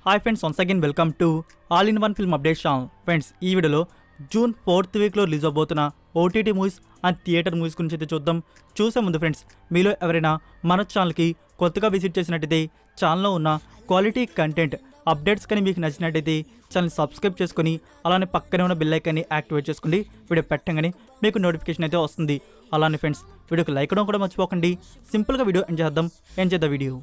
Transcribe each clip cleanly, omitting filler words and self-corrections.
Hi friends, once again welcome to all in one film update channel. Friends, ఈ వీడియోలో June 4th వీక్లో release అవబోతున్న OTT movies and theatre movies గురించి అయితే చూద్దాం. చూసే ముందు ఫ్రెండ్స్, మీలో ఎవరైనా మన ఛానల్కి కొత్తగా విజిట్ చేసినట్టయితే ఛానల్లో ఉన్న క్వాలిటీ కంటెంట్ అప్డేట్స్ కానీ మీకు నచ్చినట్టయితే ఛానల్ సబ్స్క్రైబ్ చేసుకొని అలానే పక్కనే ఉన్న బెల్ ఐకాన్ని యాక్టివేట్ చేసుకోండి. వీడియో పెట్టగానే మీకు నోటిఫికేషన్ అయితే వస్తుంది. అలానే ఫ్రెండ్స్, వీడియోకి లైక్ ఇవ్వడం కూడా మర్చిపోకండి. సింపుల్గా వీడియో ఎంజాయ్ చేద్దాం video.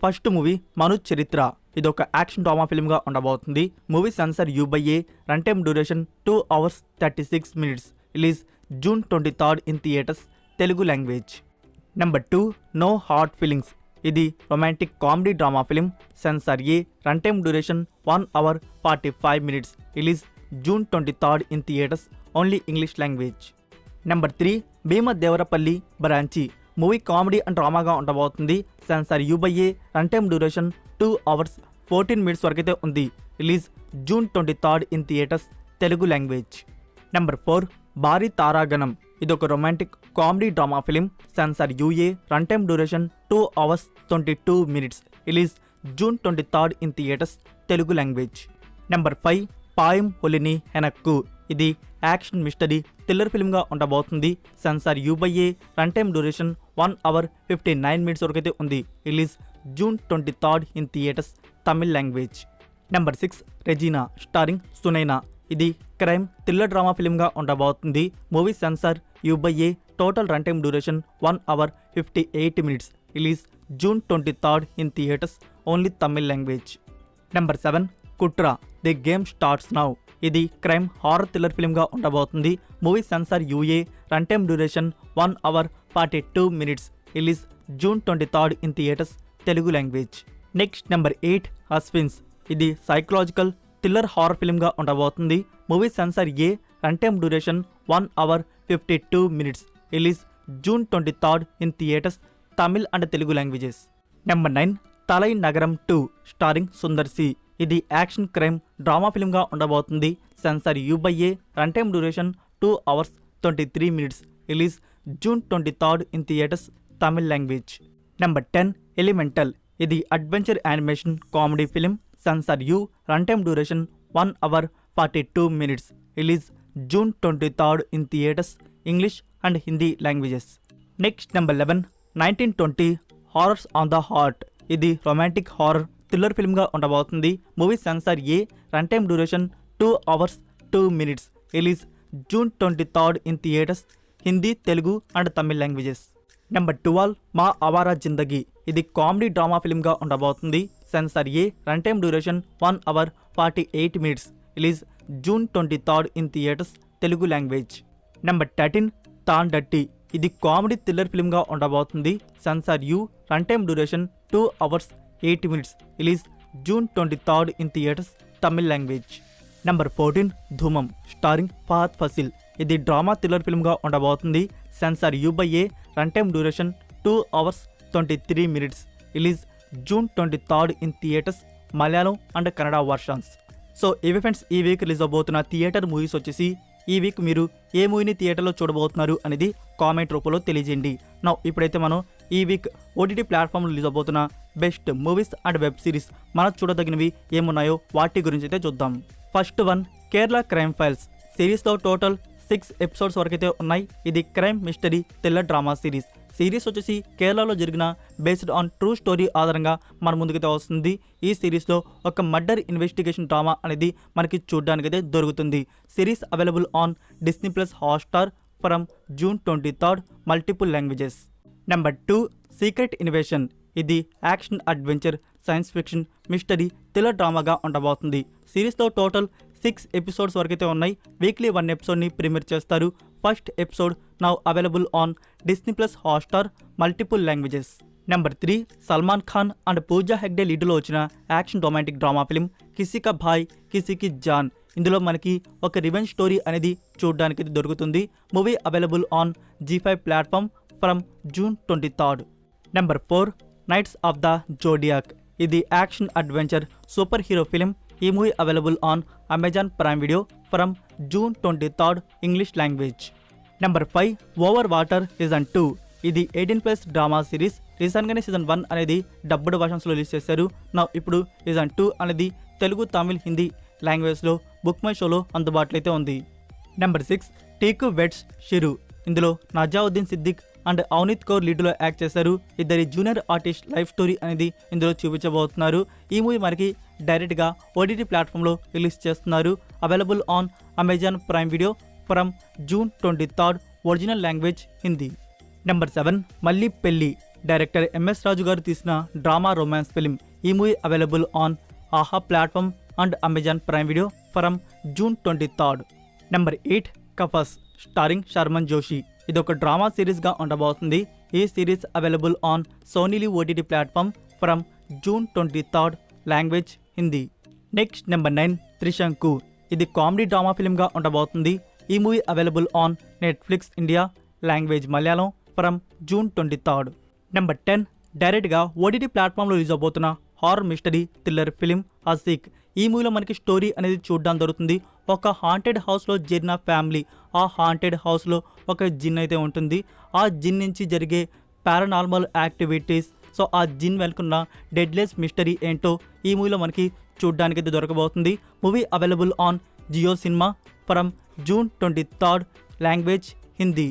First movie Manoj Charitra. ఇది ఒక యాక్షన్ డ్రామా ఫిల్మ్గా ఉండబోతుంది. Movie censor UA, run time duration 2 hours 36 minutes. Release June 23rd in theatres, Telugu language. Number 2 no hard feelings. ఇది romantic comedy drama film. Censor A, run time duration 1 hour 45 minutes. Release June 23rd in theatres, only English language. Number 3 Bhimadevarapalli Branchi. Movie comedy and డ్రామాగా ఉండబోతుంది. Censor UA, run time duration 2 hours 14 minutes వరకైతే ఉంది. Release June 23rd in theatres, Telugu language. Number 4 Bhari Taraganam. ఇది ఒక romantic comedy drama film. Censor UA, run time duration 2 hours 22 minutes. Release June 23rd in theatres, Telugu language. Number 5 Payum Oli Nee Enakku. ఇది action mystery thriller ఫిల్మ్గా ఉండబోతుంది. Censor UA, run time duration 1 hour 59 minutes వరకైతే ఉంది. Release June 23rd in theatres, Tamil language. Number 6 Regina starring Sunaina. ఇది crime thriller drama ఫిల్మ్గా ఉండబోతుంది. Movie censor UA, total run time duration 1 hour 58 minutes. Release June 23rd in theatres, only Tamil language. Number 7 Kutra the game starts now. ఇది crime horror thriller ఫిల్మ్గా ఉండబోతుంది. Movie censor UA, run time duration 1 hour 42 minutes. Release June 23rd in theatres, Telugu language. Next number 8 Asvins. ఇది psychological thriller horror ఫిల్మ్గా ఉండబోతుంది. Movie censor A, run time duration 1 hour 52 minutes. Release June 23rd in theatres, Tamil and Telugu languages. Number 9 Thalai Nagaram 2 starring Sundar C. ఇది action crime drama ఫిల్మ్గా ఉండబోతుంది. Censor UA, run time duration 2 hours 23 minutes. Release June 23rd in theatres, Tamil language. Number 10 elemental. ఇది adventure animation comedy film. Censor U, run time duration 1 hour 42 minutes. Release June 23rd in theatres, English and Hindi languages. Next number 11 1920 horrors on the heart. ఇది romantic horror thriller ఫిల్మ్గా ఉండబోతుంది. Movie censor A, run time duration 2 hours 2 minutes. Release June 23rd in theatres, Hindi, Telugu and Tamil languages. Number 12 Maa Awara Zindagi. ఇది comedy drama ఫిల్మ్గా ఉండబోతుంది. Censor A, run time duration 1 hour 48 minutes. Release June 23rd in theatres, Telugu language. Number 13 Thandatti. ఇది comedy thriller ఫిల్మ్గా ఉండబోతుంది. Censor U, run time duration 2 hours 8 minutes. Release June 23rd in theatres, Tamil language. Number 14 Dhoomam starring Fahadh Faasil. ఇది drama thriller ఫిల్మ్గా ఉండబోతుంది. Censor UA, run time duration 2 hours 23 minutes. Release June 23rd in theatres, Malayalam and Kannada versions. So ఇవి friends, ఈ week release అవబోతున్న theatre movies వచ్చేసి. ఈ week మీరు ఏ మూవీని థియేటర్లో చూడబోతున్నారు అనేది కామెంట్ రూపంలో తెలియజేయండి. నా ఇప్పుడైతే మనం ఈ వీక్ OTT ప్లాట్ఫామ్లో రిలీజ్ అవబోతున్న best movies and web series మనం చూడదగినవి ఏమున్నాయో వాటి గురించి అయితే చూద్దాం. First one Kerala crime files. సిరీస్లో టోటల్ 6 episodes వరకైతే ఉన్నాయి. ఇది crime mystery thriller drama series. Series వచ్చేసి కేరళలో జరిగిన బేస్డ్ ఆన్ ట్రూ స్టోరీ ఆధారంగా మన ముందుకైతే వస్తుంది. ఈ సిరీస్లో ఒక మర్డర్ ఇన్వెస్టిగేషన్ డ్రామా అనేది మనకి చూడడానికైతే దొరుకుతుంది. Series available on Disney+ Hotstar from June 23rd, multiple languages. Number 2 secret invasion. ఇది action adventure science fiction mystery thriller డ్రామాగా ఉండబోతుంది. సిరీస్లో టోటల్ 6 episodes వరకైతే ఉన్నాయి. వీక్లీ 1 episodeని ప్రీమియర్ చేస్తారు. First episode now available on Disney+ Hotstar, multiple languages. Number 3 Salman Khan and Pooja Hegde లీడ్లో వచ్చిన action romantic drama film Kisi Ka Bhai కిసీ కి జాన్. ఇందులో మనకి ఒక రివెంజ్ స్టోరీ అనేది చూడడానికి దొరుకుతుంది. Movie available on G5 platform from June 23rd. Number 4 knights of the zodiac. ఇది action adventure super hero film. ఈ movie available on Amazon Prime Video from June 23rd, English language. Number 5 over water season 2. ఇది 18+ drama series. రీసెంట్గానే season 1 అనేది dubbed వర్షన్స్లో release చేశారు. నా ఇప్పుడు season 2 అనేది తెలుగు, తమిళ్, హిందీ లాంగ్వేజ్లో బుక్ మై షోలో అందుబాటులో అయితే ఉంది. Number 6 Tiku weds Sheru. ఇందులో నజావుద్దీన్ సిద్దిక్ అండ్ అవనీత్ కౌర్ లీడ్లో యాక్ట్ చేశారు. ఇద్దరి జూనియర్ ఆర్టిస్ట్ లైఫ్ స్టోరీ అనేది ఇందులో చూపించబోతున్నారు. ఈ మూవీ మనకి డైరెక్ట్గా ఓటీటీ ప్లాట్ఫామ్లో రిలీజ్ చేస్తున్నారు. Available on Amazon Prime Video from June 23. Original language Hindi. Number 7 Malli Pelli. Director MS Raju garu తీసిన డ్రామా రొమాన్స్ ఫిలిం. ఈ movie available on Aha platform and Amazon Prime Video from June 23. Number 8 Kafas starring Sharman Joshi. ఇది ఒక డ్రామా సిరీస్గా ఉండబోతుంది. ఈ series available on Sony LIV OTT platform from June 23. Language Hindi. Next number 9 Trishanku. ఇది comedy drama ఫిలింగా ఉండబోతుంది. ఈ movie available on Netflix India language Malayalam from June 23. Number 10 డైరెక్ట్గా ఓటీటీ ప్లాట్ఫామ్లో రిలీజ్ అవబోతున్న హారర్ మిస్టరీ థ్రిల్లర్ ఫిలిం అసీక్. ఈ మూవీలో మనకి స్టోరీ అనేది చూడడం జరుగుతుంది. ఒక హాంటెడ్ హౌస్లో చేరిన ఫ్యామిలీ. ఆ హాంటెడ్ హౌస్లో ఒక జిన్ అయితే ఉంటుంది. ఆ జిన్ నుంచి జరిగే పారానార్మల్ యాక్టివిటీస్, సో ఆ జిన్ వెనుకున్న డెడ్లెస్ మిస్టరీ ఏంటో ఈ మూవీలో మనకి చూడడానికి అయితే దొరకబోతుంది. Movie available on Jio cinema from June 23. Language Hindi.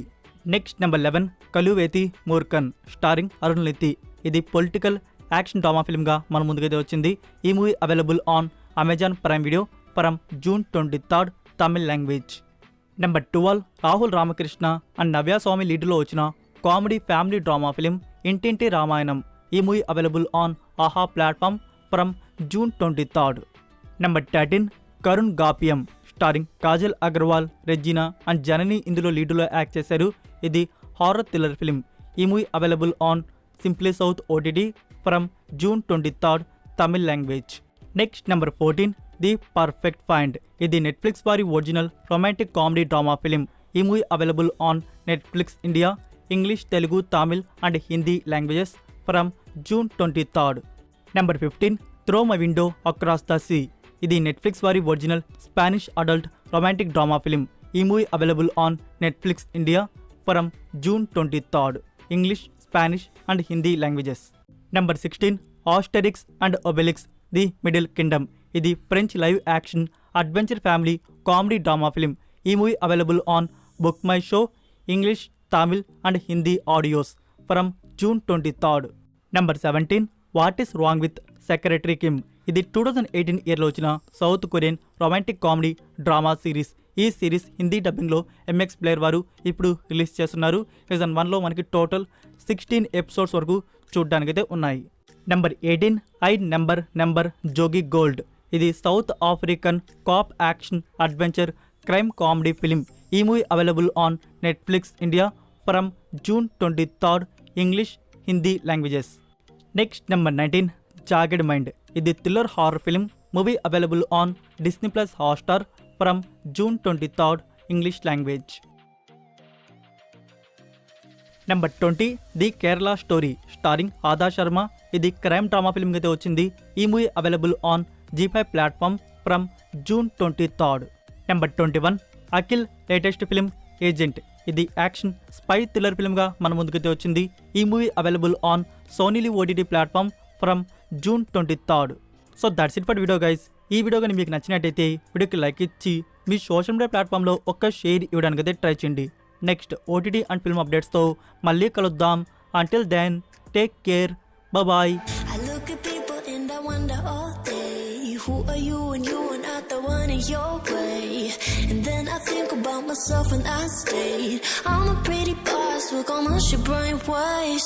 Next number 11 Kazhuvethi Moorkkan starring Arulnithi. ఇది పొలిటికల్ యాక్షన్ డ్రామా ఫిల్మ్గా మన ముందుకైతే వచ్చింది. ఈ movie available on Amazon Prime Video from June 23. Tamil language. Number 12 Rahul Ramakrishna and Navya Swamy లీడ్లో వచ్చిన comedy family drama film Intinti Ramayanam. ఈ movie available on Aha platform from June 23. Number 13 Karun గాపియం starring Kajal Aggarwal, Regina and Janani ఇందులో లీడ్లో యాక్ట్ చేశారు. ఇది హారర్ థ్రిల్లర్ ఫిలిం. ఈ movie available on simply south OTT from June 23. Tamil language. Next number 14 the perfect find. ఇది Netflix వారి original romantic comedy drama film. ఈ movie available on Netflix India English, Telugu, Tamil and Hindi languages from June 23. Number 15 through my window across the sea. ఇది Netflix వారి original Spanish adult romantic drama film. ఈ movie available on Netflix India from June 23. English, Spanish and Hindi languages. Number 16 Asterix and Obelix the middle kingdom. ఇది French live action adventure family comedy drama film. ఈ movie available on book my show English, Tamil and Hindi audios from June 23. Number 17 what is wrong with secretary Kim. ఇది 2018 ఇయర్లో వచ్చిన South Korean romantic comedy drama series. ఈ series Hindi డబ్బింగ్లో MX player వారు ఇప్పుడు release చేస్తున్నారు. Season 1లో మనకి total 16 episodes వరకు చూడడానికైతే ఉన్నాయి. Number 18 I number Jozi gold. ఇది South African cop action adventure crime comedy film. ఈ movie available on Netflix India from June 23. English, Hindi languages. Next number 19 jagged mind. ఇది thriller horror film. Movie available on Disney plus Hotstar from June 23. English language. Number 20 the Kerala story starring Adah Sharma. ఇది crime drama film అయితే వచ్చింది. ఈ movie available on G5 platform from June 23. Number 21 Akhil latest film Agent. ఇది action spy thriller ఫిల్మ్గా మన ముందుకైతే వచ్చింది. ఈ movie available on Sony LIV OTT platform from June 23. So that's it for video guys. ఈ వీడియో కానీ మీకు నచ్చినట్టయితే వీడియోకి లైక్ ఇచ్చి మీ సోషల్ మీడియా ప్లాట్ఫామ్లో ఒక్క షేర్ ఇవ్వడానికి అయితే ట్రై చేయండి. నెక్స్ట్ ఓటీటీ అండ్ ఫిల్మ్ అప్డేట్స్తో మళ్ళీ కలుద్దాం. Until then take care, bye. Who are you and you are not the one in your way. And then I think about myself and I stayed. I'm a pretty boss, look on my shit bright ways.